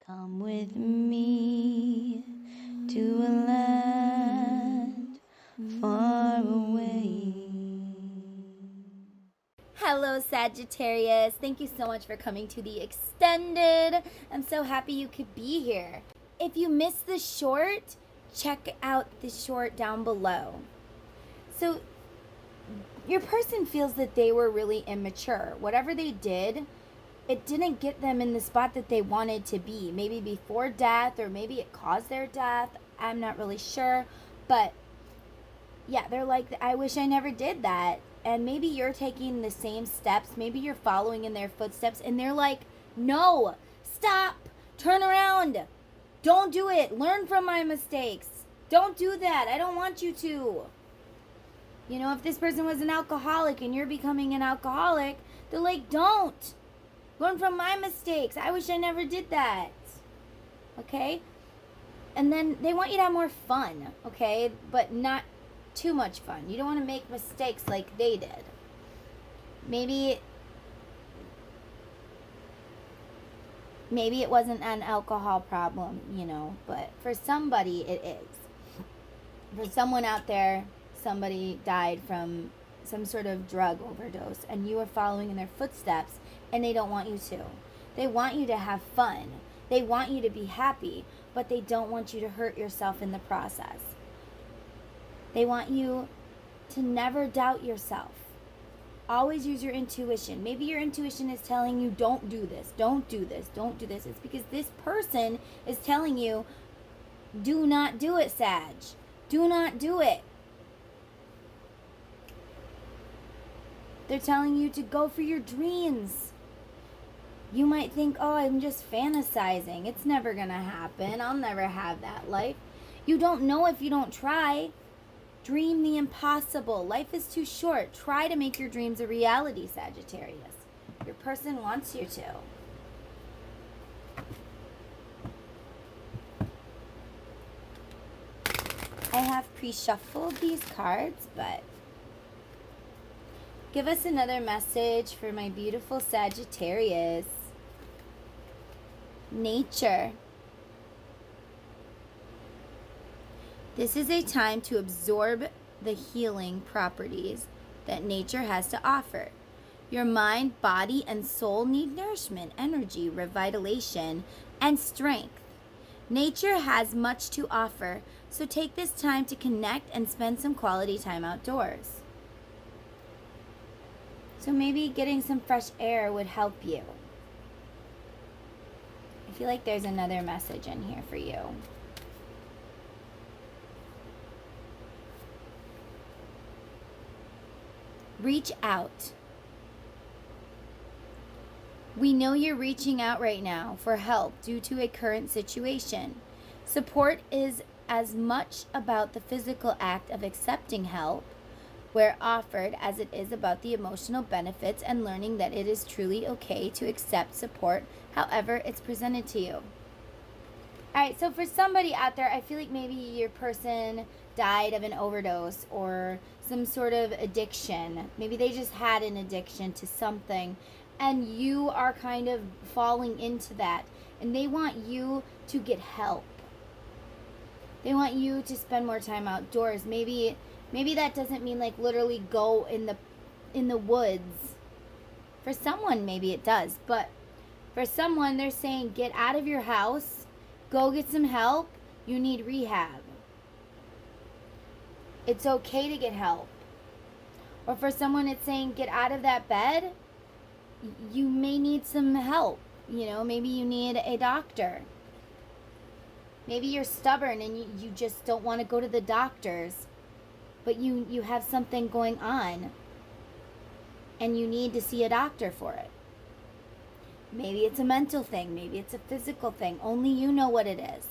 Come with me to a land far away. Hello, Sagittarius. Thank you so much for coming to the extended. I'm so happy you could be here. If you missed the short, check out the short down below. So, your person feels that they were really immature. Whatever they did, it didn't get them in the spot that they wanted to be. Maybe before death, or maybe it caused their death. I'm not really sure. But yeah, they're like, I wish I never did that. And maybe you're taking the same steps. Maybe you're following in their footsteps. And they're like, no, stop, turn around. Don't do it. Learn from my mistakes. Don't do that. I don't want you to. You know, if this person was an alcoholic and you're becoming an alcoholic, they're like, don't. Learn from my mistakes. I wish I never did that. Okay? And then they want you to have more fun, okay? But not too much fun. You don't want to make mistakes like they did. Maybe it wasn't an alcohol problem, you know, but for somebody it is. For someone out there, somebody died from some sort of drug overdose and you are following in their footsteps and they don't want you to. They want you to have fun. They want you to be happy, but they don't want you to hurt yourself in the process. They want you to never doubt yourself. Always use your intuition. Maybe your intuition is telling you, don't do this, don't do this, don't do this. It's because this person is telling you, do not do it, Sag. Do not do it. They're telling you to go for your dreams. You might think, oh, I'm just fantasizing. It's never going to happen. I'll never have that life. You don't know if you don't try. Dream the impossible. Life is too short. Try to make your dreams a reality, Sagittarius. Your person wants you to. I have pre-shuffled these cards, but give us another message for my beautiful Sagittarius. Nature. This is a time to absorb the healing properties that nature has to offer. Your mind, body, and soul need nourishment, energy, revitalization, and strength. Nature has much to offer, so take this time to connect and spend some quality time outdoors. So maybe getting some fresh air would help you. I feel like there's another message in here for you. Reach out. We know you're reaching out right now for help due to a current situation. Support is as much about the physical act of accepting help where offered as it is about the emotional benefits and learning that it is truly okay to accept support however it's presented to you. Alright, so for somebody out there, I feel like maybe your person died of an overdose or some sort of addiction. Maybe they just had an addiction to something and you are kind of falling into that and they want you to get help. They want you to spend more time outdoors. Maybe that doesn't mean like literally go in the woods. For someone maybe it does, but for someone they're saying get out of your house, go get some help, you need rehab. It's okay to get help. Or for someone it's saying get out of that bed, you may need some help. You know, maybe you need a doctor. Maybe you're stubborn and you just don't want to go to the doctors, but you have something going on and you need to see a doctor for it. Maybe it's a mental thing. Maybe it's a physical thing. Only you know what it is.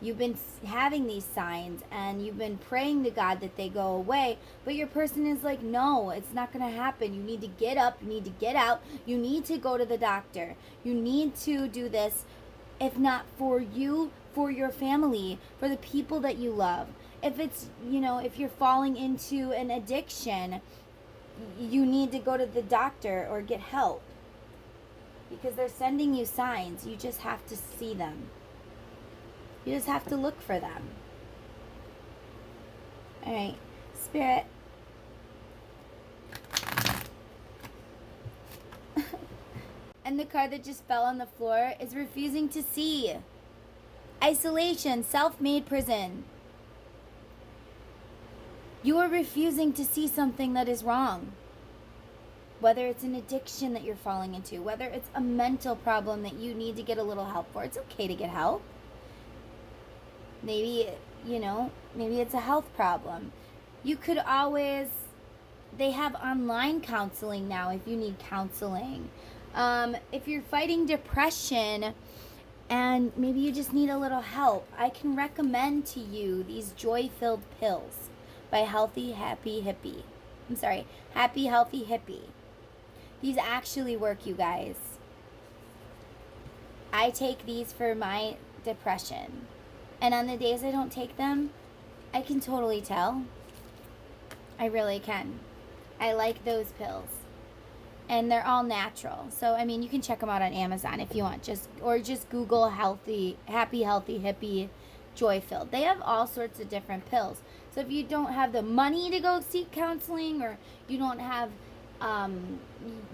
You've been having these signs and you've been praying to God that they go away, but your person is like, no, it's not going to happen. You need to get up. You need to get out. You need to go to the doctor. You need to do this, if not for you, for your family, for the people that you love. If it's, you know, if you're falling into an addiction, you need to go to the doctor or get help. because they're sending you signs. You just have to see them. You just have to look for them. All right, Spirit. And the card that just fell on the floor is refusing to see. Isolation, self-made prison. You are refusing to see something that is wrong. Whether it's an addiction that you're falling into, whether it's a mental problem that you need to get a little help for. It's okay to get help. Maybe, maybe it's a health problem. You could always, they have online counseling now if you need counseling. If you're fighting depression and maybe you just need a little help, I can recommend to you these joy-filled pills by Happy Healthy Hippie. These actually work, you guys. I take these for my depression. And on the days I don't take them, I can totally tell. I really can. I like those pills. And they're all natural. So, I mean, you can check them out on Amazon if you want. Just Google Happy Healthy Hippie Joy Filled. They have all sorts of different pills. So if you don't have the money to go seek counseling, or you don't have,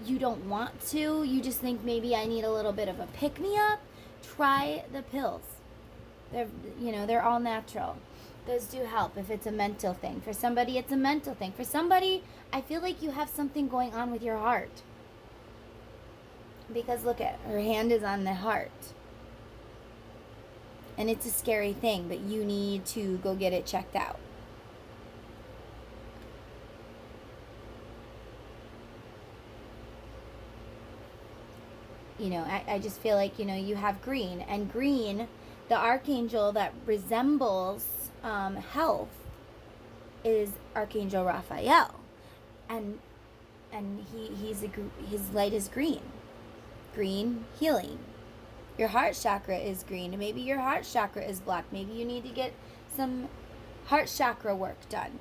you don't want to, you just think maybe I need a little bit of a pick-me-up, try the pills. They're all natural. Those do help if it's a mental thing. For somebody, it's a mental thing. For somebody, I feel like you have something going on with your heart. Because look at her hand is on the heart. And it's a scary thing, but you need to go get it checked out. I just feel like, you have green. And green, the archangel that resembles health is Archangel Raphael, and his light is green healing. Your heart chakra is green. Maybe your heart chakra is blocked. Maybe you need to get some heart chakra work done.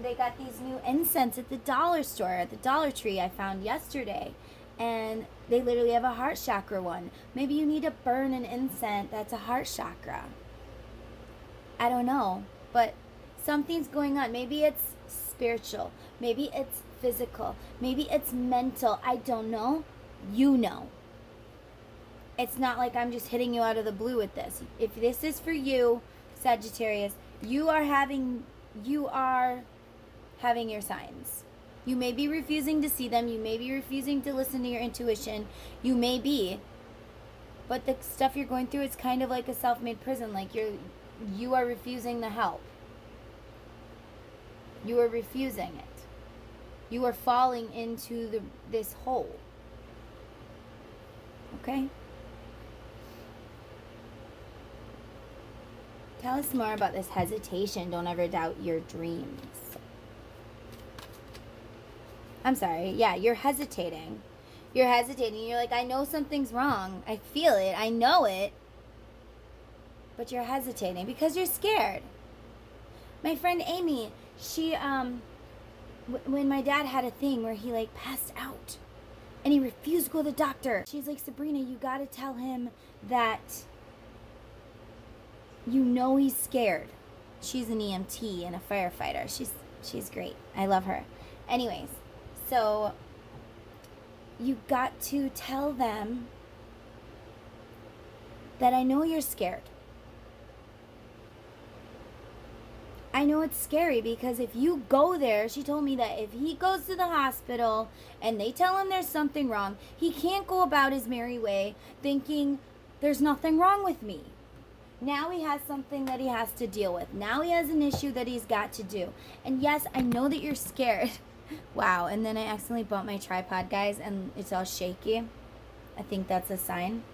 They got these new incense at the dollar store, at the Dollar Tree, I found yesterday, and they literally have a heart chakra one. Maybe you need to burn an incense that's a heart chakra. I don't know, but something's going on. Maybe it's spiritual. Maybe it's physical. Maybe it's mental. I don't know. You know. It's not like I'm just hitting you out of the blue with this. If this is for you, Sagittarius, you are having your signs. You may be refusing to see them. You may be refusing to listen to your intuition. You may be. But the stuff you're going through is kind of like a self-made prison. Like you are refusing the help. You are refusing it. You are falling into this hole. Okay? Tell us more about this hesitation. Don't ever doubt your dreams. I'm sorry. Yeah, you're hesitating. You're hesitating. You're like, I know something's wrong. I feel it. I know it. But you're hesitating because you're scared. My friend Amy, she, when my dad had a thing where he, passed out. And he refused to go to the doctor. She's like, Sabrina, you gotta tell him that he's scared. She's an EMT and a firefighter. She's great. I love her. Anyways, so you got to tell them that I know you're scared. I know it's scary because if you go there, she told me that if he goes to the hospital and they tell him there's something wrong, he can't go about his merry way thinking there's nothing wrong with me. Now he has something that he has to deal with. Now he has an issue that he's got to do. And yes, I know that you're scared. Wow, and then I accidentally bumped my tripod, guys, and it's all shaky. I think that's a sign.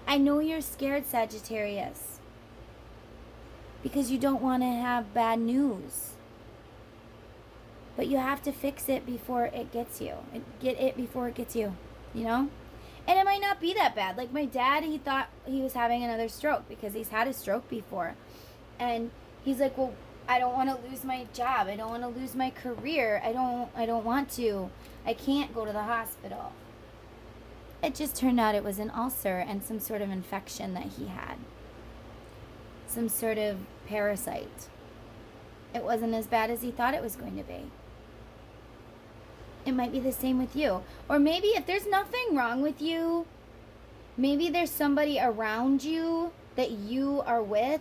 I know you're scared, Sagittarius, because you don't want to have bad news. But you have to fix it before it gets you. Get it before it gets you, And it might not be that bad. Like my dad, he thought he was having another stroke because he's had a stroke before. And he's like, well, I don't want to lose my job. I don't want to lose my career. I don't want to. I can't go to the hospital. It just turned out it was an ulcer and some sort of infection that he had. Some sort of parasite. It wasn't as bad as he thought it was going to be. It might be the same with you. Or maybe if there's nothing wrong with you, maybe there's somebody around you that you are with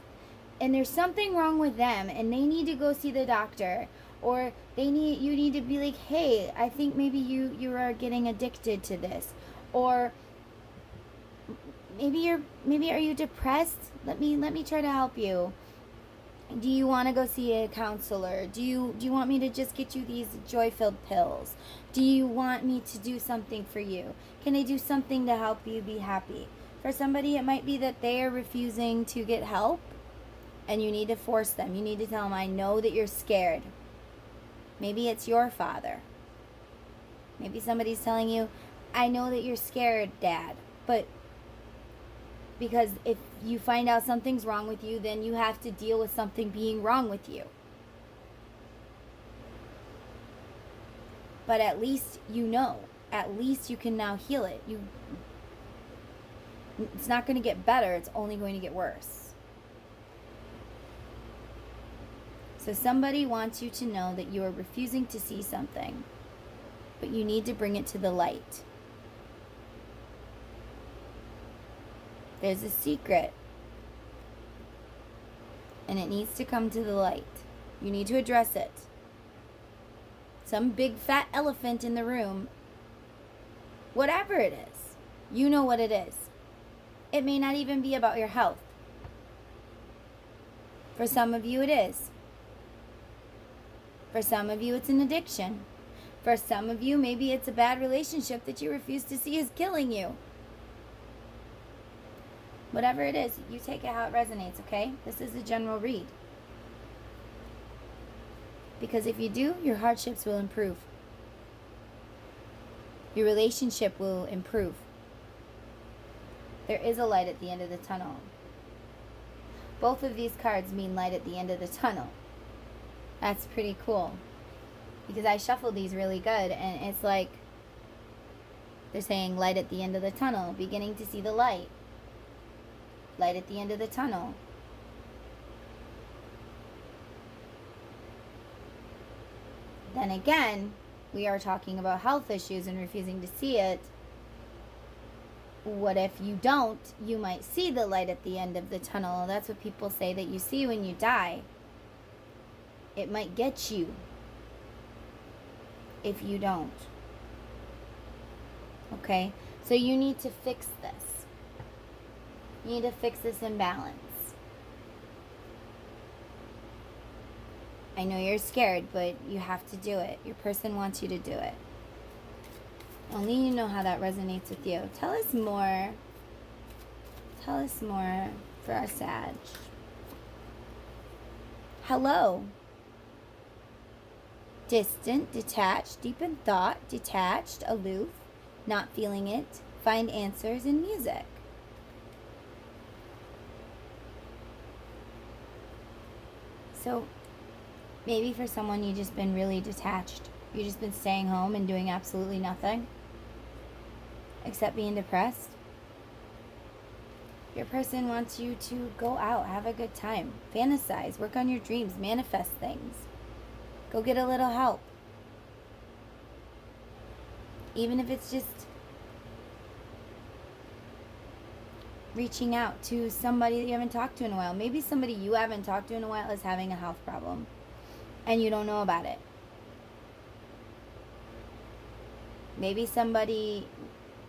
and there's something wrong with them and they need to go see the doctor, or you need to be like, hey, I think maybe you are getting addicted to this, or maybe are you depressed? Let me try to help you. Do you want to go see a counselor? Do you want me to just get you these joy-filled pills? Do you want me to do something for you? Can I do something to help you be happy? For somebody, it might be that they are refusing to get help, and you need to force them. You need to tell them, I know that you're scared. Maybe it's your father. Maybe somebody's telling you, I know that you're scared, Dad, but because if you find out something's wrong with you, then you have to deal with something being wrong with you. But at least you know. At least you can now heal it. It's not going to get better. It's only going to get worse. So somebody wants you to know that you are refusing to see something, but you need to bring it to the light. There's a secret, and it needs to come to the light. You need to address it. Some big fat elephant in the room, whatever it is, you know what it is. It may not even be about your health. For some of you, it is. For some of you, it's an addiction. For some of you, maybe it's a bad relationship that you refuse to see is killing you. Whatever it is, you take it how it resonates, okay? This is a general read. Because if you do, your hardships will improve. Your relationship will improve. There is a light at the end of the tunnel. Both of these cards mean light at the end of the tunnel. That's pretty cool. Because I shuffled these really good, and it's like they're saying light at the end of the tunnel, beginning to see the light. Light at the end of the tunnel. Then again, we are talking about health issues and refusing to see it. What if you don't? You might see the light at the end of the tunnel. That's what people say that you see when you die. It might get you if you don't. Okay? So you need to fix this. You need to fix this imbalance. I know you're scared, but you have to do it. Your person wants you to do it. Only you know how that resonates with you. Tell us more. Tell us more for our Sag. Hello. Distant, detached, deep in thought, detached, aloof, not feeling it, find answers in music. So maybe for someone you've just been really detached. You've just been staying home and doing absolutely nothing except being depressed. Your person wants you to go out, have a good time, fantasize, work on your dreams, manifest things. Go get a little help. Even if it's just reaching out to somebody that you haven't talked to in a while. Maybe somebody you haven't talked to in a while is having a health problem and you don't know about it. Maybe somebody,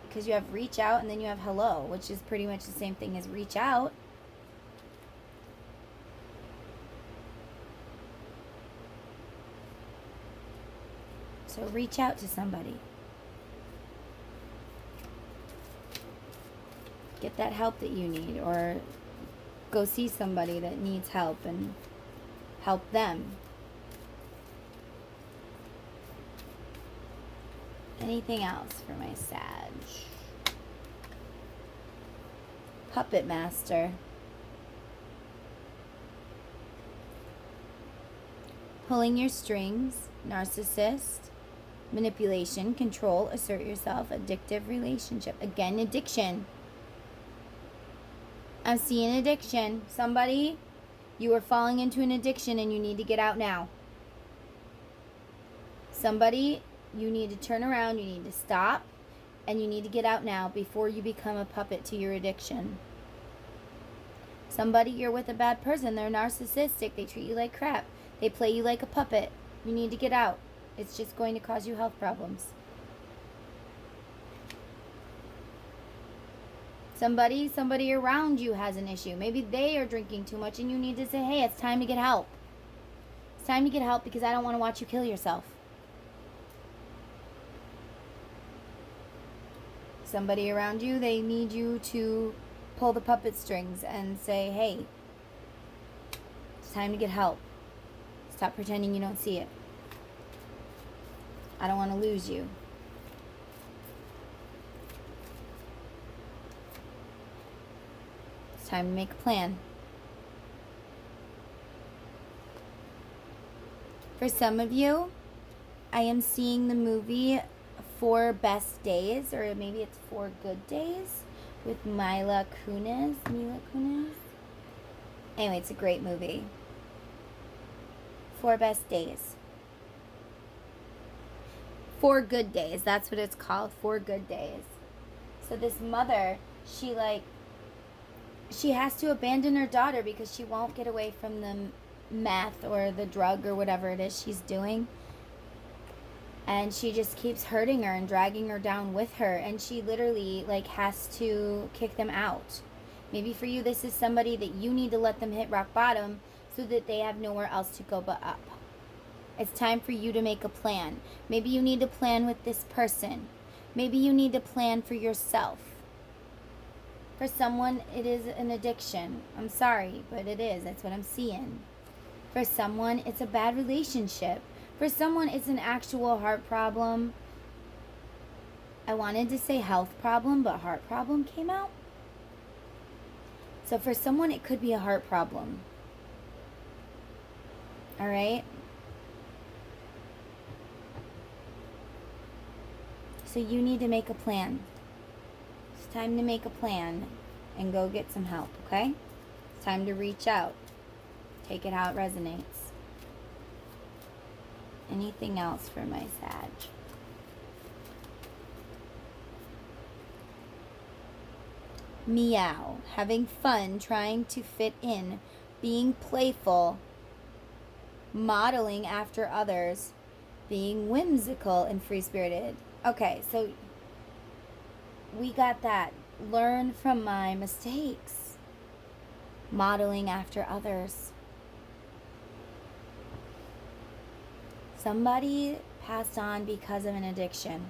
because you have reach out and then you have hello, which is pretty much the same thing as reach out. So reach out to somebody. Get that help that you need, or go see somebody that needs help and help them. Anything else for my Sag? Puppet Master. pulling your strings, narcissist, manipulation, control, assert yourself, addictive relationship. Again, addiction. I'm seeing addiction. Somebody, you are falling into an addiction and you need to get out now. Somebody, you need to turn around, you need to stop, and you need to get out now before you become a puppet to your addiction. Somebody, you're with a bad person. They're narcissistic. They treat you like crap. They play you like a puppet. You need to get out. It's just going to cause you health problems. Somebody around you has an issue. Maybe they are drinking too much and you need to say, hey, it's time to get help. It's time to get help because I don't want to watch you kill yourself. Somebody around you, they need you to pull the puppet strings and say, hey, it's time to get help. Stop pretending you don't see it. I don't want to lose you. It's time to make a plan. For some of you, I am seeing the movie 4 Best Days, or maybe it's 4 Good Days, with Mila Kunis. Anyway, it's a great movie. 4 Best Days. 4 Good Days. That's what it's called. 4 Good Days. So this mother, she has to abandon her daughter because she won't get away from the meth or the drug or whatever it is she's doing. And she just keeps hurting her and dragging her down with her. And she literally has to kick them out. Maybe for you, this is somebody that you need to let them hit rock bottom so that they have nowhere else to go but up. It's time for you to make a plan. Maybe you need to plan with this person. Maybe you need to plan for yourself. For someone, it is an addiction. I'm sorry, but it is. That's what I'm seeing. For someone, it's a bad relationship. For someone, it's an actual heart problem. I wanted to say health problem, but heart problem came out. So for someone, it could be a heart problem. All right? So you need to make a plan. It's time to make a plan and go get some help, okay? It's time to reach out. Take it how it resonates. Anything else for my Sag? Meow. Having fun, trying to fit in, being playful, modeling after others, being whimsical and free-spirited. Okay, so we got that. Learn from my mistakes. Modeling after others. Somebody passed on because of an addiction.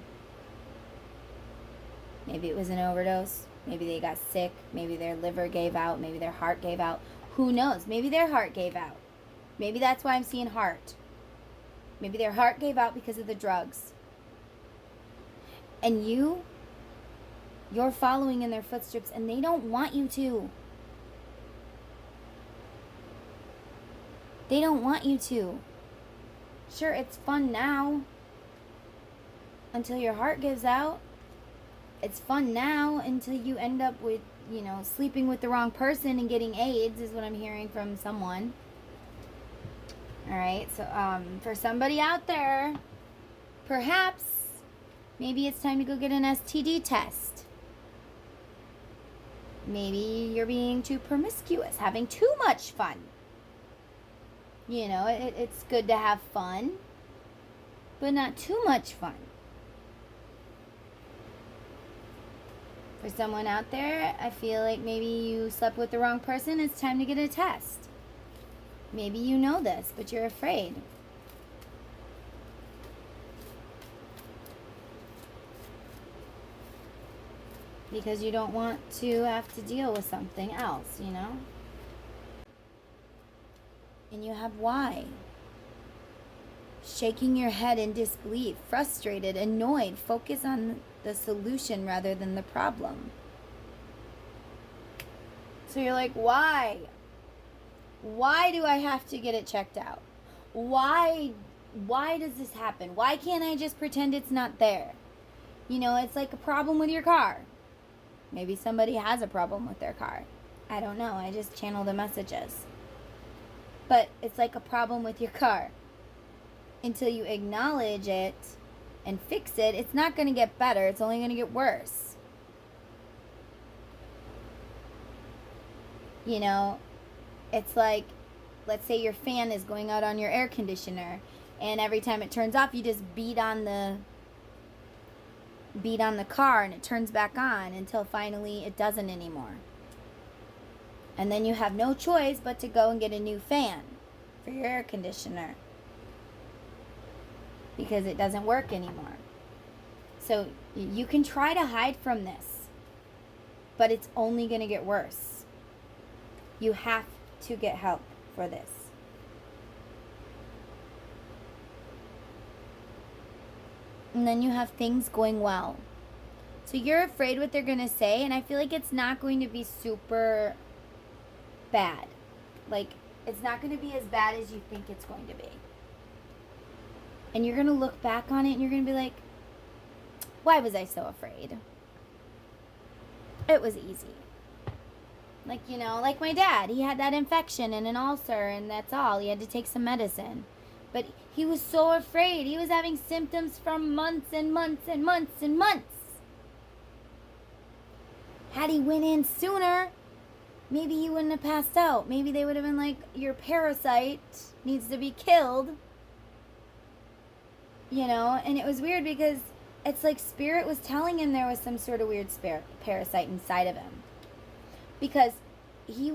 Maybe it was an overdose. Maybe they got sick. Maybe their liver gave out. Maybe their heart gave out. Who knows? Maybe their heart gave out. Maybe that's why I'm seeing heart. Maybe their heart gave out because of the drugs. And you're following in their footsteps and they don't want you to. They don't want you to. Sure, it's fun now until your heart gives out. It's fun now until you end up with, sleeping with the wrong person and getting AIDS is what I'm hearing from someone. All right, so for somebody out there, perhaps maybe it's time to go get an STD test. Maybe you're being too promiscuous, having too much fun. It's good to have fun, but not too much fun. For someone out there, I feel like maybe you slept with the wrong person. It's time to get a test. Maybe you know this, but you're afraid. Because you don't want to have to deal with something else, And you have why. Shaking your head in disbelief, frustrated, annoyed. Focus on the solution rather than the problem. So you're like, why? Why do I have to get it checked out? why does this happen? Why can't I just pretend it's not there? You know, it's like a problem with your car. Maybe somebody has a problem with their car. I don't know. I just channel the messages. But it's like a problem with your car. Until you acknowledge it and fix it, it's not going to get better. It's only going to get worse. You know, it's like, let's say your fan is going out on your air conditioner, and every time it turns off, you just beat on the car and it turns back on until finally it doesn't anymore. And then you have no choice but to go and get a new fan for your air conditioner because it doesn't work anymore. So you can try to hide from this, but it's only going to get worse. You have to get help for this. And then you have things going well. So you're afraid what they're going to say, and I feel like it's not going to be super bad. Like, it's not going to be as bad as you think it's going to be. And you're going to look back on it and you're going to be like, why was I so afraid? It was easy. Like, you know, like my dad, he had that infection and an ulcer, and that's all. He had to take some medicine. But he was so afraid. He was having symptoms for months and months and months and months. Had he went in sooner, maybe he wouldn't have passed out. Maybe they would have been like, your parasite needs to be killed. You know, and it was weird because it's like spirit was telling him there was some sort of weird parasite inside of him. Because he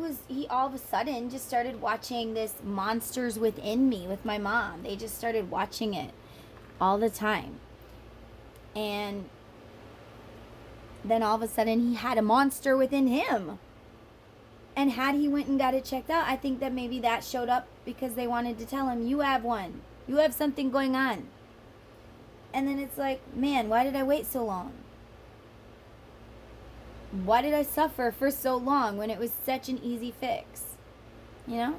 all of a sudden just started watching this Monsters Within Me with my mom. They just started watching it all the time. And then all of a sudden he had a monster within him. And had he went and got it checked out, I think that maybe that showed up because they wanted to tell him, you have one. You have something going on. And then it's like, man, why did I wait so long? Why did I suffer for so long when it was such an easy fix? You know?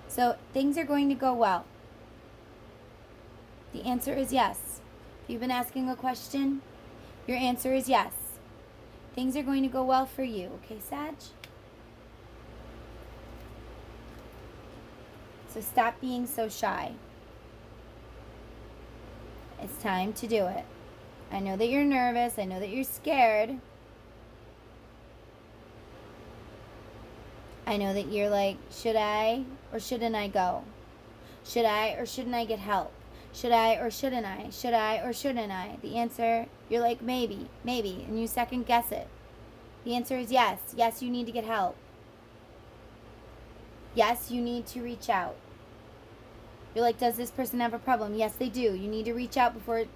So things are going to go well. The answer is yes. If you've been asking a question, your answer is yes. Things are going to go well for you. Okay, Sag? So stop being so shy. It's time to do it. I know that you're nervous. I know that you're scared. I know that you're like, should I or shouldn't I go? Should I or shouldn't I get help? Should I or shouldn't I? Should I or shouldn't I? The answer, you're like, maybe, and you second guess it. The answer is yes. Yes, you need to get help. Yes, you need to reach out. You're like, does this person have a problem? Yes, they do. You need to reach out before it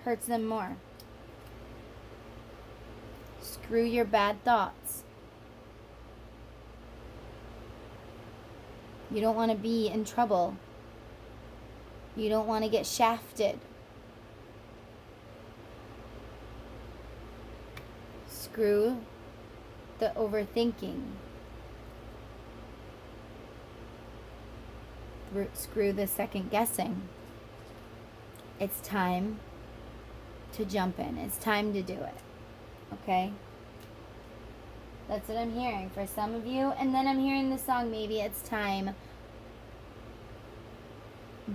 hurts them more. Screw your bad thoughts. You don't want to be in trouble. You don't want to get shafted. Screw the overthinking. Screw the second guessing. It's time to jump in. It's time to do it. Okay? That's what I'm hearing for some of you. And then I'm hearing the song, Maybe It's Time,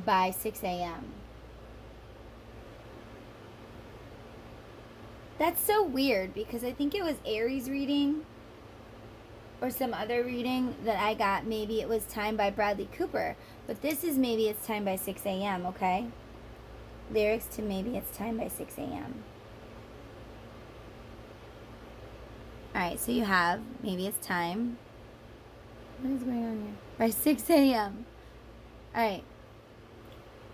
by 6 a.m. That's so weird because I think it was Aries reading or some other reading that I got. Maybe It Was Time by Bradley Cooper. But this is Maybe It's Time by 6 a.m., okay? Lyrics to Maybe It's Time by 6 a.m. Alright, so you have Maybe It's Time. What is going on here? By 6 a.m. Alright.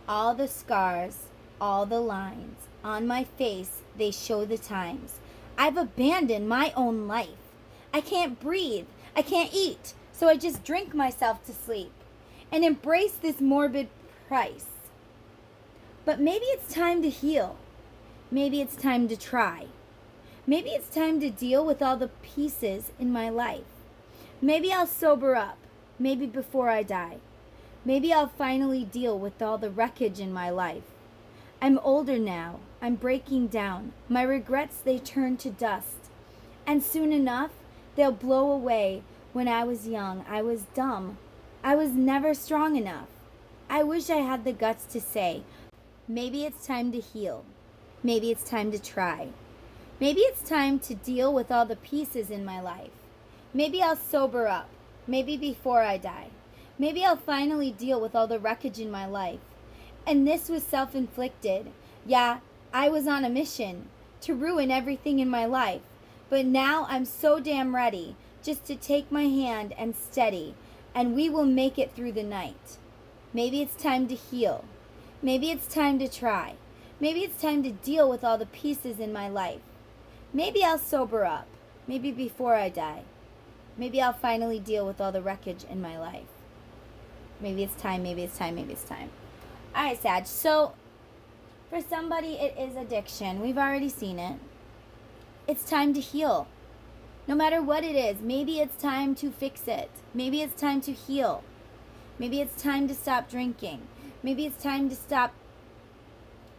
All the scars, all the lines on my face, they show the times. I've abandoned my own life. I can't breathe. I can't eat. So I just drink myself to sleep and embrace this morbid price. But maybe it's time to heal. Maybe it's time to try. Maybe it's time to deal with all the pieces in my life. Maybe I'll sober up. Maybe before I die. Maybe I'll finally deal with all the wreckage in my life. I'm older now. I'm breaking down. My regrets, they turn to dust. And soon enough, they'll blow away. When I was young, I was dumb. I was never strong enough. I wish I had the guts to say, maybe it's time to heal. Maybe it's time to try. Maybe it's time to deal with all the pieces in my life. Maybe I'll sober up. Maybe before I die. Maybe I'll finally deal with all the wreckage in my life. And this was self-inflicted. Yeah, I was on a mission to ruin everything in my life. But now I'm so damn ready just to take my hand and steady, and we will make it through the night. Maybe it's time to heal. Maybe it's time to try. Maybe it's time to deal with all the pieces in my life. Maybe I'll sober up. Maybe before I die. Maybe I'll finally deal with all the wreckage in my life. Maybe it's time, maybe it's time, maybe it's time. Alright, Sag. So, for somebody, it is addiction. We've already seen it. It's time to heal. No matter what it is, maybe it's time to fix it. Maybe it's time to heal. Maybe it's time to stop drinking. Maybe it's time to stop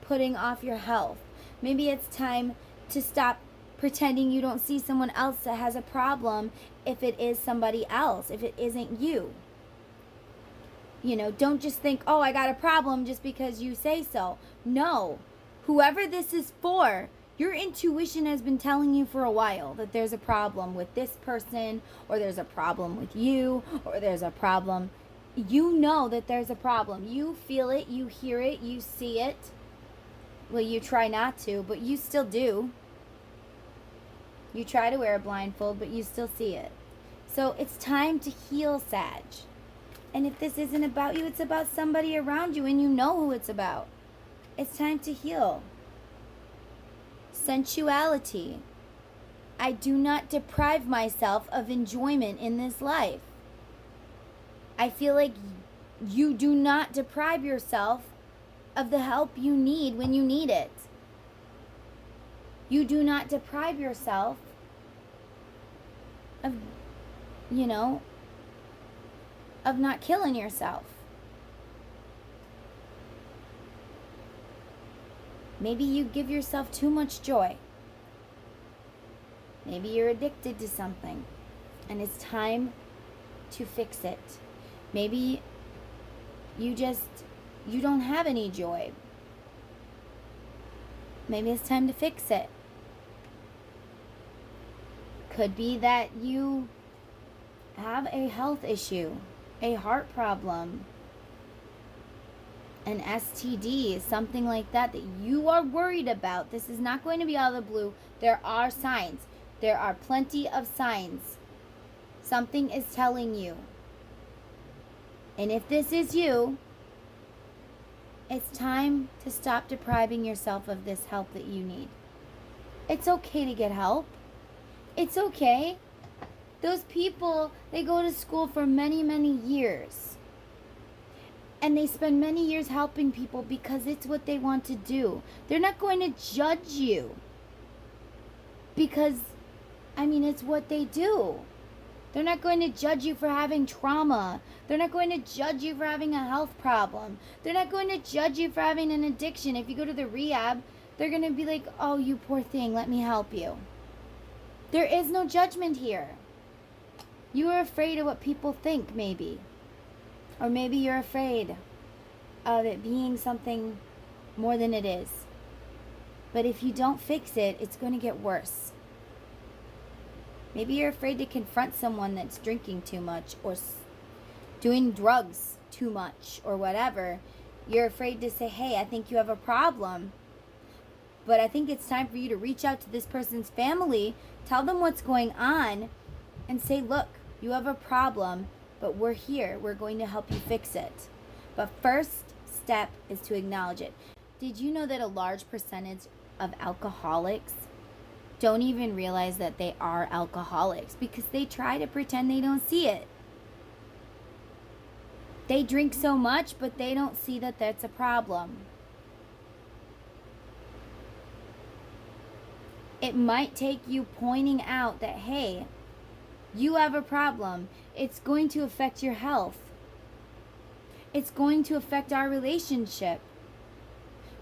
putting off your health. Maybe it's time to stop pretending you don't see someone else that has a problem if it is somebody else, if it isn't you. You know, don't just think, oh, I got a problem just because you say so. No. Whoever this is for, your intuition has been telling you for a while that there's a problem with this person, or there's a problem with you, or there's a problem. You know that there's a problem. You feel it, you hear it, you see it. Well, you try not to, but you still do. You try to wear a blindfold, but you still see it. So it's time to heal, Sag. And if this isn't about you, it's about somebody around you, and you know who it's about. It's time to heal. Sensuality. I do not deprive myself of enjoyment in this life. I feel like you do not deprive yourself of the help you need when you need it. You do not deprive yourself of, of not killing yourself. Maybe you give yourself too much joy. Maybe you're addicted to something and it's time to fix it. Maybe you don't have any joy. Maybe it's time to fix it. Could be that you have a health issue, a heart problem, an STD, something like that that you are worried about. This is not going to be out of the blue. There are signs. There are plenty of signs. Something is telling you. And if this is you, it's time to stop depriving yourself of this help that you need. It's okay to get help. It's okay. Those people, they go to school for many, many years. And they spend many years helping people because it's what they want to do. They're not going to judge you. Because, it's what they do. They're not going to judge you for having trauma. They're not going to judge you for having a health problem. They're not going to judge you for having an addiction. If you go to the rehab, they're going to be like, oh, you poor thing, let me help you. There is no judgment here. You are afraid of what people think, maybe. Or maybe you're afraid of it being something more than it is. But if you don't fix it, it's going to get worse. Maybe you're afraid to confront someone that's drinking too much or doing drugs too much or whatever. You're afraid to say, hey, I think you have a problem. But I think it's time for you to reach out to this person's family, tell them what's going on, and say, look, you have a problem, but we're here. We're going to help you fix it. But first step is to acknowledge it. Did you know that a large percentage of alcoholics don't even realize that they are alcoholics because they try to pretend they don't see it? They drink so much, but they don't see that that's a problem. It might take you pointing out that, hey, you have a problem, it's going to affect your health. It's going to affect our relationship.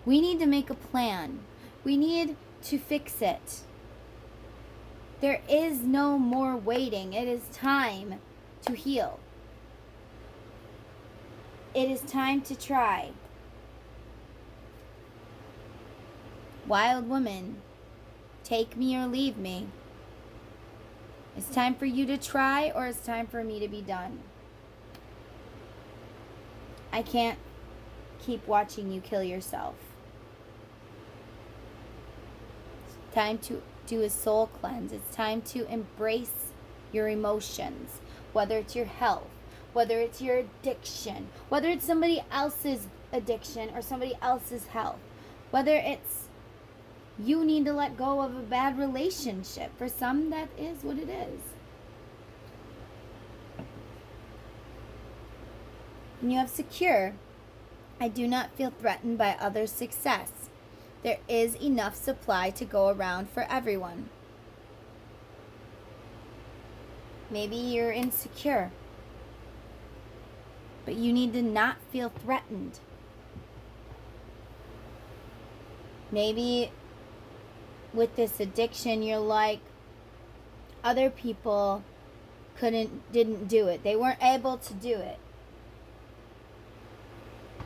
We need to make a plan. We need to fix it. There is no more waiting. It is time to heal. It is time to try. Wild woman, take me or leave me. It's time for you to try, or it's time for me to be done. I can't keep watching you kill yourself. It's time to do a soul cleanse. It's time to embrace your emotions, whether it's your health, whether it's your addiction, whether it's somebody else's addiction or somebody else's health, whether it's you need to let go of a bad relationship. For some, that is what it is. And you have secure. I do not feel threatened by others' success. There is enough supply to go around for everyone. Maybe you're insecure, but you need to not feel threatened. Maybe with this addiction, you're like, other people didn't do it. They weren't able to do it.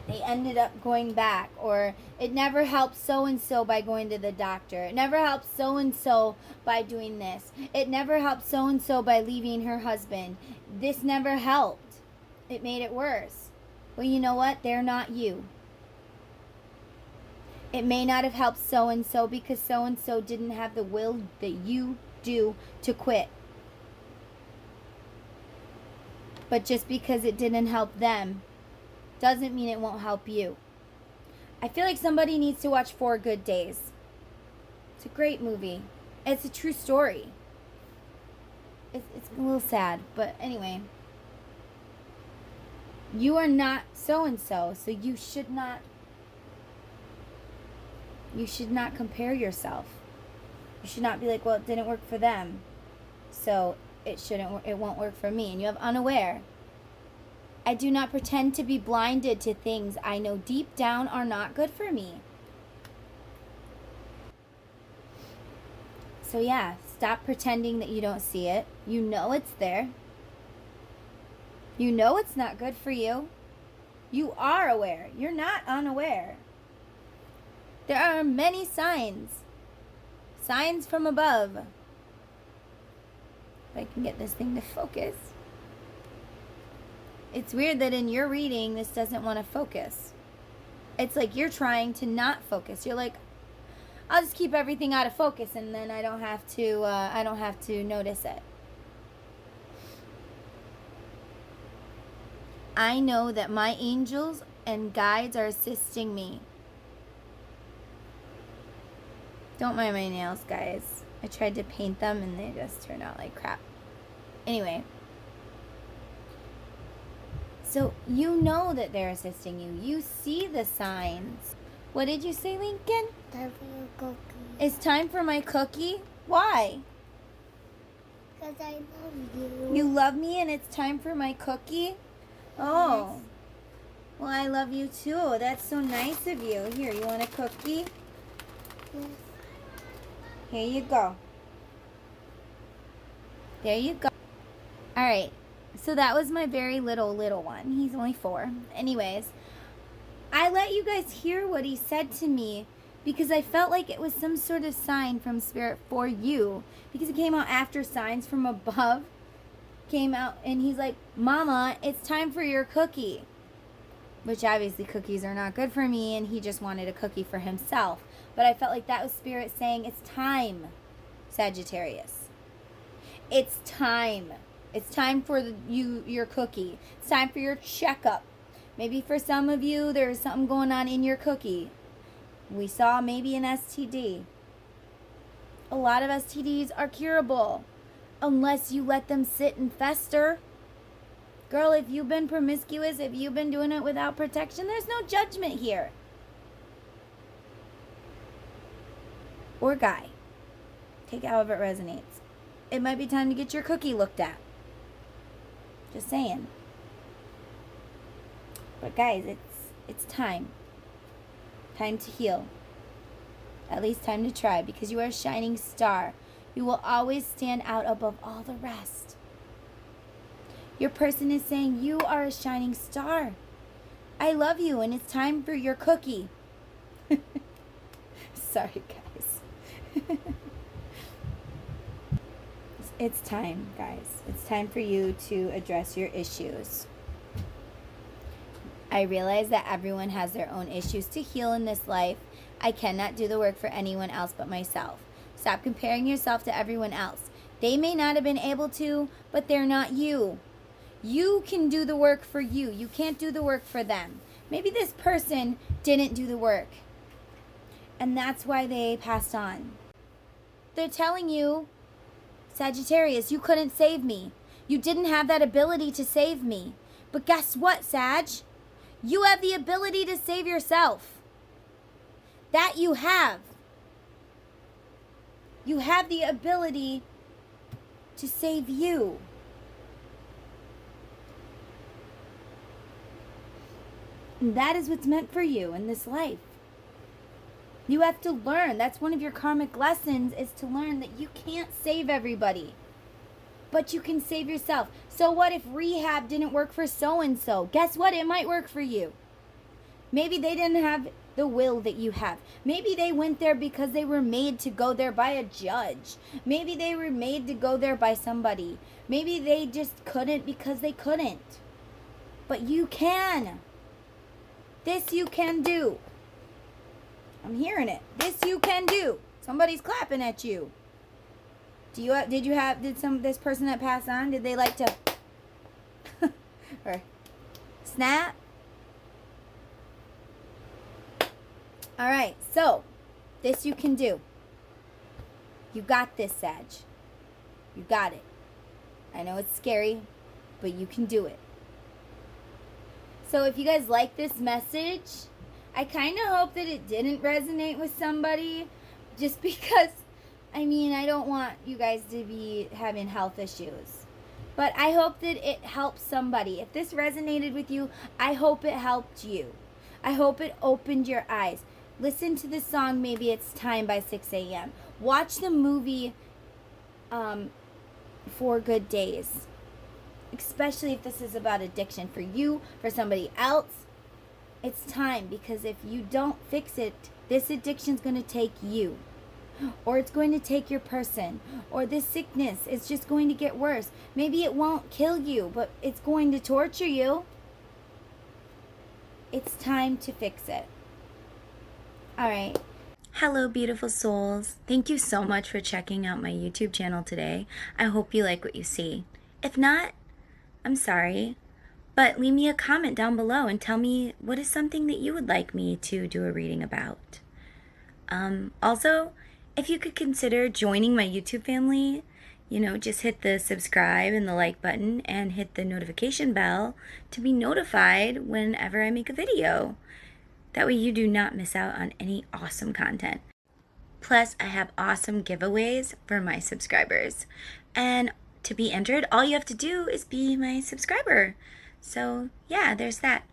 They ended up going back, or it never helped so-and-so by going to the doctor. It never helped so-and-so by doing this. It never helped so-and-so by leaving her husband. This never helped. It made it worse. Well, you know what? They're not you. It may not have helped so-and-so because so-and-so didn't have the will that you do to quit. But just because it didn't help them doesn't mean it won't help you. I feel like somebody needs to watch 4 Good Days. It's a great movie. It's a true story. It's a little sad, but anyway. You are not so-and-so, so you should not compare yourself. You should not be like, well, it didn't work for them, so it won't work for me. And you have unaware. I do not pretend to be blinded to things I know deep down are not good for me. So yeah, stop pretending that you don't see it. You know it's there. You know it's not good for you. You are aware. You're not unaware. There are many signs. Signs from above. If I can get this thing to focus. It's weird that in your reading, this doesn't want to focus. It's like you're trying to not focus. You're like, I'll just keep everything out of focus, and then I don't have to notice it. I know that my angels and guides are assisting me. Don't mind my nails, guys. I tried to paint them, and they just turned out like crap. Anyway. So you know that they're assisting you. You see the signs. What did you say, Lincoln? Time for your cookie. It's time for my cookie? Why? Because I love you. You love me and it's time for my cookie? Oh. Yes. Well, I love you too. That's so nice of you. Here, you want a cookie? Yes. Here you go. There you go. All right. So that was my very little one. He's only 4. Anyways, I let you guys hear what he said to me because I felt like it was some sort of sign from Spirit for you. Because it came out after signs from above came out, and he's like, Mama, it's time for your cookie. Which obviously cookies are not good for me, and he just wanted a cookie for himself. But I felt like that was Spirit saying, it's time, Sagittarius. It's time. It's time for your cookie. It's time for your checkup. Maybe for some of you, there's something going on in your cookie. We saw maybe an STD. A lot of STDs are curable unless you let them sit and fester. Girl, if you've been promiscuous, if you've been doing it without protection, there's no judgment here. Or guy. Take it however it resonates. it might be time to get your cookie looked at. Just saying. But guys, it's time. Time to heal. At least time to try, because you are a shining star. You will always stand out above all the rest. Your person is saying you are a shining star. I love you, and it's time for your cookie. Sorry, guys. It's time, guys. It's time for you to address your issues. I realize that everyone has their own issues to heal in this life. I cannot do the work for anyone else but myself. Stop comparing yourself to everyone else. They may not have been able to, but they're not you. You can do the work for you. You can't do the work for them. Maybe this person didn't do the work, and that's why they passed on. They're telling you, Sagittarius, you couldn't save me. You didn't have that ability to save me. But guess what, Sag? You have the ability to save yourself. That you have. You have the ability to save you. And that is what's meant for you in this life. You have to learn. That's one of your karmic lessons, is to learn that you can't save everybody, but you can save yourself. So what if rehab didn't work for so-and-so? Guess what? It might work for you. Maybe they didn't have the will that you have. Maybe they went there because they were made to go there by a judge. Maybe they were made to go there by somebody. Maybe they just couldn't because they couldn't. But you can. This you can do. I'm hearing it. This you can do. Somebody's clapping at you. Did this person that passed on, did they like to or snap? All right, so this you can do. You got this, Sag. You got it. I know it's scary, but you can do it. So if you guys like this message, I kind of hope that it didn't resonate with somebody, just because, I mean, I don't want you guys to be having health issues. But I hope that it helps somebody. If this resonated with you, I hope it helped you. I hope it opened your eyes. Listen to the song, Maybe It's Time by 6 a.m. Watch the movie 4 Good Days. Especially if this is about addiction for you, for somebody else. It's time, because if you don't fix it, this addiction's going to take you. Or it's going to take your person. Or this sickness is just going to get worse. Maybe it won't kill you, but it's going to torture you. It's time to fix it. All right. Hello, beautiful souls. Thank you so much for checking out my YouTube channel today. I hope you like what you see. If not, I'm sorry. But leave me a comment down below and tell me what is something that you would like me to do a reading about. Also, if you could consider joining my YouTube family, just hit the subscribe and the like button and hit the notification bell to be notified whenever I make a video. That way you do not miss out on any awesome content. Plus, I have awesome giveaways for my subscribers. And to be entered, all you have to do is be my subscriber. So yeah, there's that.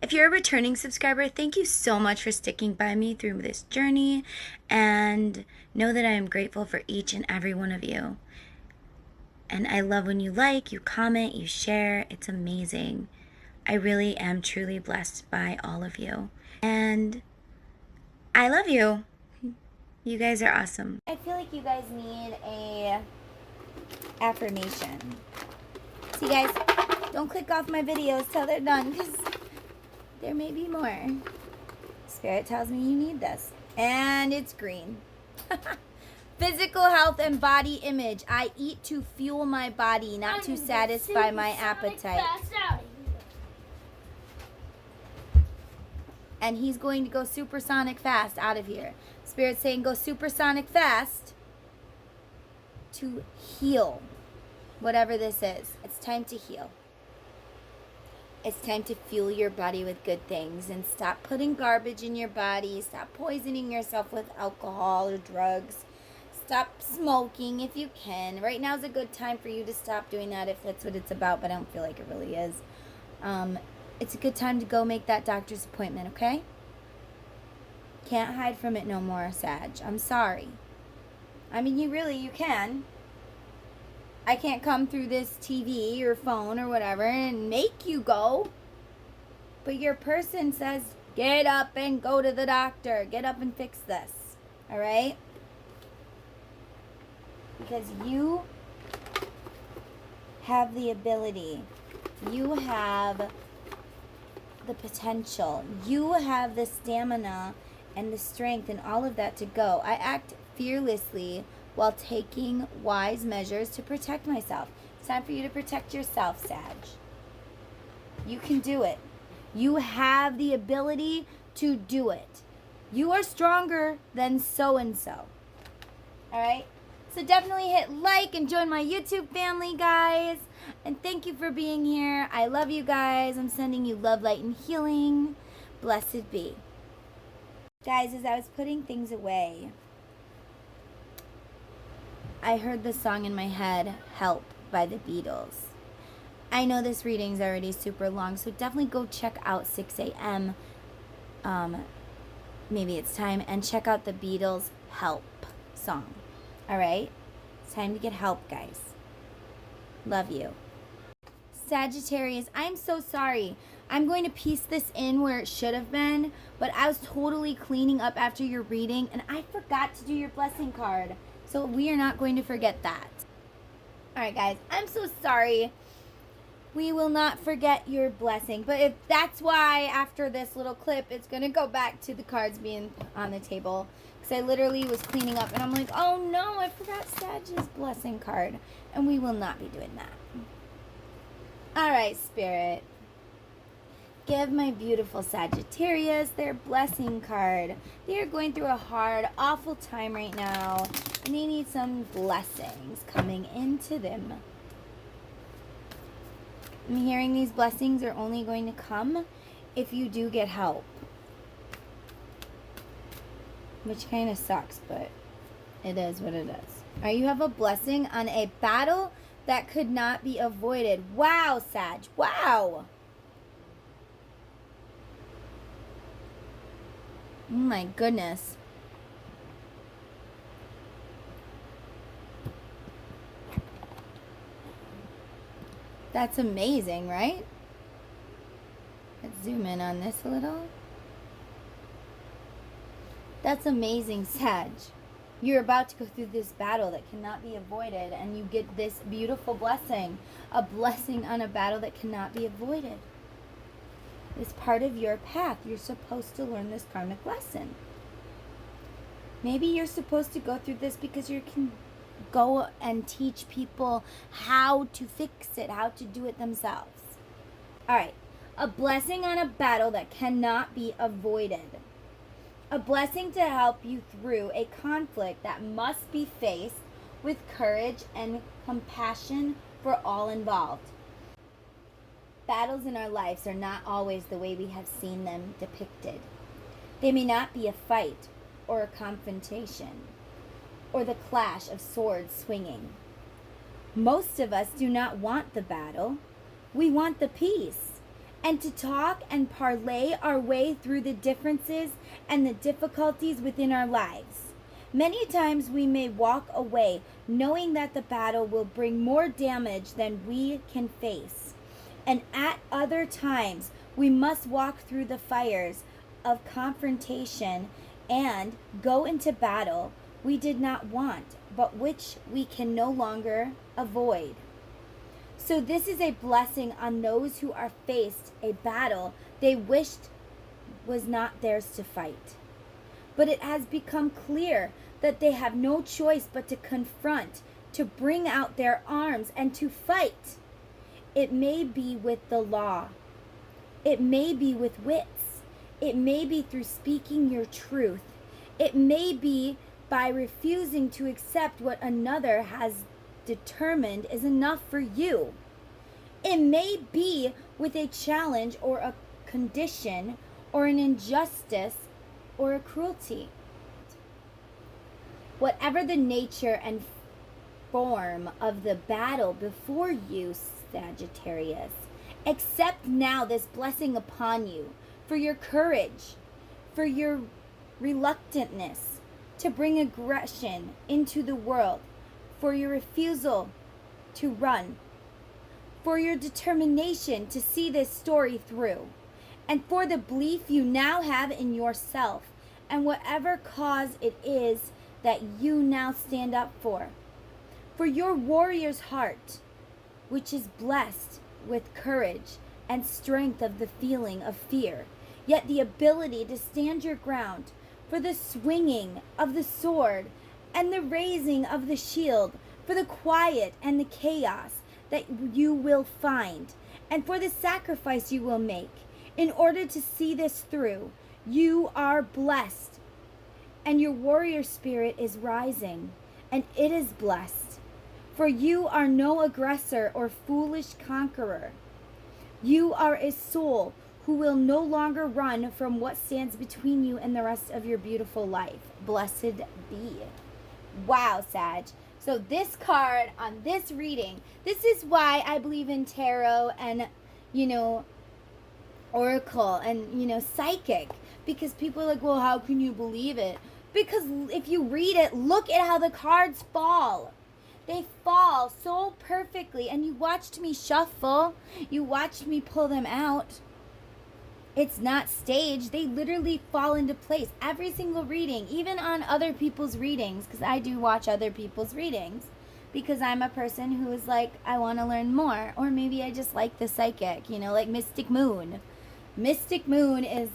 If you're a returning subscriber, thank you so much for sticking by me through this journey, and know that I am grateful for each and every one of you. And I love when you like, you comment, you share. It's amazing. I really am truly blessed by all of you. And I love you. You guys are awesome. I feel like you guys need a affirmation. See, guys, don't click off my videos till they're done, because there may be more. Spirit tells me you need this. And it's green. Physical health and body image. I eat to fuel my body, not to satisfy my appetite. And he's going to go supersonic fast out of here. Spirit's saying go supersonic fast to heal whatever this is. It's time to heal. It's time to fuel your body with good things and stop putting garbage in your body. Stop poisoning yourself with alcohol or drugs. Stop smoking if you can. Right now is a good time for you to stop doing that if that's what it's about, but I don't feel like it really is. It's a good time to go make that doctor's appointment, okay? Can't hide from it no more, Sag. I'm sorry. I mean, you can. I can't come through this TV or phone or whatever and make you go. But your person says, get up and go to the doctor. Get up and fix this. All right? Because you have the ability. You have the potential. You have the stamina and the strength and all of that to go. I act fearlessly while taking wise measures to protect myself. It's time for you to protect yourself, Sag. You can do it. You have the ability to do it. You are stronger than so-and-so. All right? So definitely hit like and join my YouTube family, guys. And thank you for being here. I love you guys. I'm sending you love, light, and healing. Blessed be. Guys, as I was putting things away, I heard the song in my head, Help by the Beatles. I know this reading's already super long, so definitely go check out 6 a.m. Maybe it's time, and check out the Beatles' Help song. All right? It's time to get help, guys. Love you. Sagittarius, I'm so sorry. I'm going to piece this in where it should have been, but I was totally cleaning up after your reading, and I forgot to do your blessing card. So we are not going to forget that. All right, guys, I'm so sorry. We will not forget your blessing. But if that's why after this little clip, it's going to go back to the cards being on the table. Because I literally was cleaning up, and I'm like, oh no, I forgot Sag's blessing card. And we will not be doing that. All right, Spirit. Give my beautiful Sagittarius their blessing card. They are going through a hard, awful time right now, and they need some blessings coming into them. I'm hearing these blessings are only going to come if you do get help. Which kind of sucks, but it is what it is. All right, you have a blessing on a battle that could not be avoided. Wow, Sag. Wow. Oh my goodness. That's amazing, right? Let's zoom in on this a little. That's amazing, Sag. You're about to go through this battle that cannot be avoided, and you get this beautiful blessing. A blessing on a battle that cannot be avoided. It's part of your path. You're supposed to learn this karmic lesson. Maybe you're supposed to go through this because you can go and teach people how to fix it, how to do it themselves. All right. A blessing on a battle that cannot be avoided. A blessing to help you through a conflict that must be faced with courage and compassion for all involved. Battles in our lives are not always the way we have seen them depicted. They may not be a fight or a confrontation or the clash of swords swinging. Most of us do not want the battle. We want the peace. And to talk and parlay our way through the differences and the difficulties within our lives. Many times we may walk away knowing that the battle will bring more damage than we can face. And at other times, we must walk through the fires of confrontation and go into battle we did not want, but which we can no longer avoid. So this is a blessing on those who are faced a battle they wished was not theirs to fight. But it has become clear that they have no choice but to confront, to bring out their arms and to fight. It may be with the law. It may be with wits. It may be through speaking your truth. It may be by refusing to accept what another has determined is enough for you. It may be with a challenge or a condition or an injustice or a cruelty. whatever the nature and form of the battle before you, Sagittarius, accept now this blessing upon you for your courage, for your reluctantness to bring aggression into the world, for your refusal to run, for your determination to see this story through, and for the belief you now have in yourself and whatever cause it is that you now stand up for your warrior's heart, which is blessed with courage and strength of the feeling of fear, yet the ability to stand your ground, for the swinging of the sword and the raising of the shield, for the quiet and the chaos that you will find, and for the sacrifice you will make in order to see this through. You are blessed, and your warrior spirit is rising, and it is blessed. For you are no aggressor or foolish conqueror. You are a soul who will no longer run from what stands between you and the rest of your beautiful life. Blessed be. Wow, Sag. So this card on this reading, this is why I believe in tarot and, oracle and, psychic. Because people are like, well, how can you believe it? Because if you read it, look at how the cards fall. They fall so perfectly. And you watched me shuffle. You watched me pull them out. It's not staged. They literally fall into place. Every single reading, even on other people's readings, because I do watch other people's readings, because I'm a person who is like, I want to learn more. Or maybe I just like the psychic, like Mystic Moon. Mystic Moon is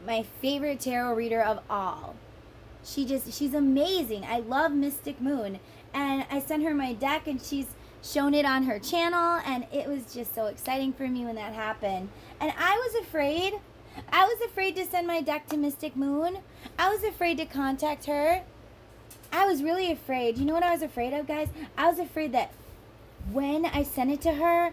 my favorite tarot reader of all. She's amazing. I love Mystic Moon. And I sent her my deck, and she's shown it on her channel, and it was just so exciting for me when that happened. And I was afraid. I was afraid to send my deck to Mystic Moon. I was afraid to contact her. I was really afraid. You know what I was afraid of, guys? I was afraid that when I sent it to her,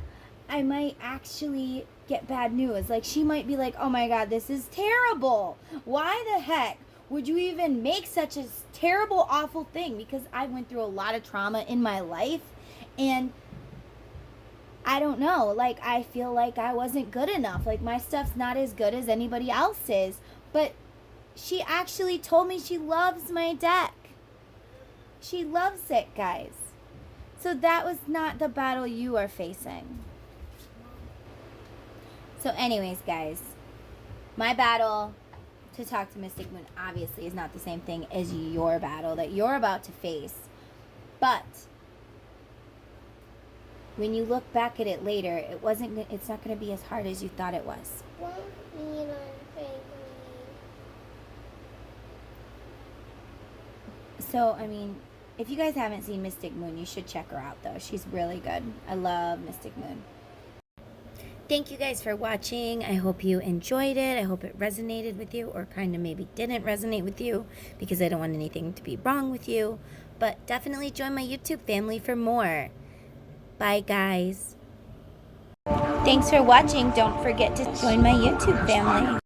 I might actually get bad news. Like, she might be like, oh my God, this is terrible. Why the heck would you even make such a terrible, awful thing? Because I went through a lot of trauma in my life, and I don't know, like, I feel like I wasn't good enough. Like, my stuff's not as good as anybody else's. But she actually told me she loves my deck. She loves it, guys. So that was not the battle you are facing. So anyways, guys, my battle to talk to Mystic Moon obviously is not the same thing as your battle that you're about to face. But when you look back at it later, it's not going to be as hard as you thought it was. So, if you guys haven't seen Mystic Moon, you should check her out, though. She's really good. I love Mystic Moon. Thank you guys for watching. I hope you enjoyed it. I hope it resonated with you, or kind of maybe didn't resonate with you, because I don't want anything to be wrong with you. But definitely join my YouTube family for more. Bye, guys. Thanks for watching. Don't forget to join my YouTube family.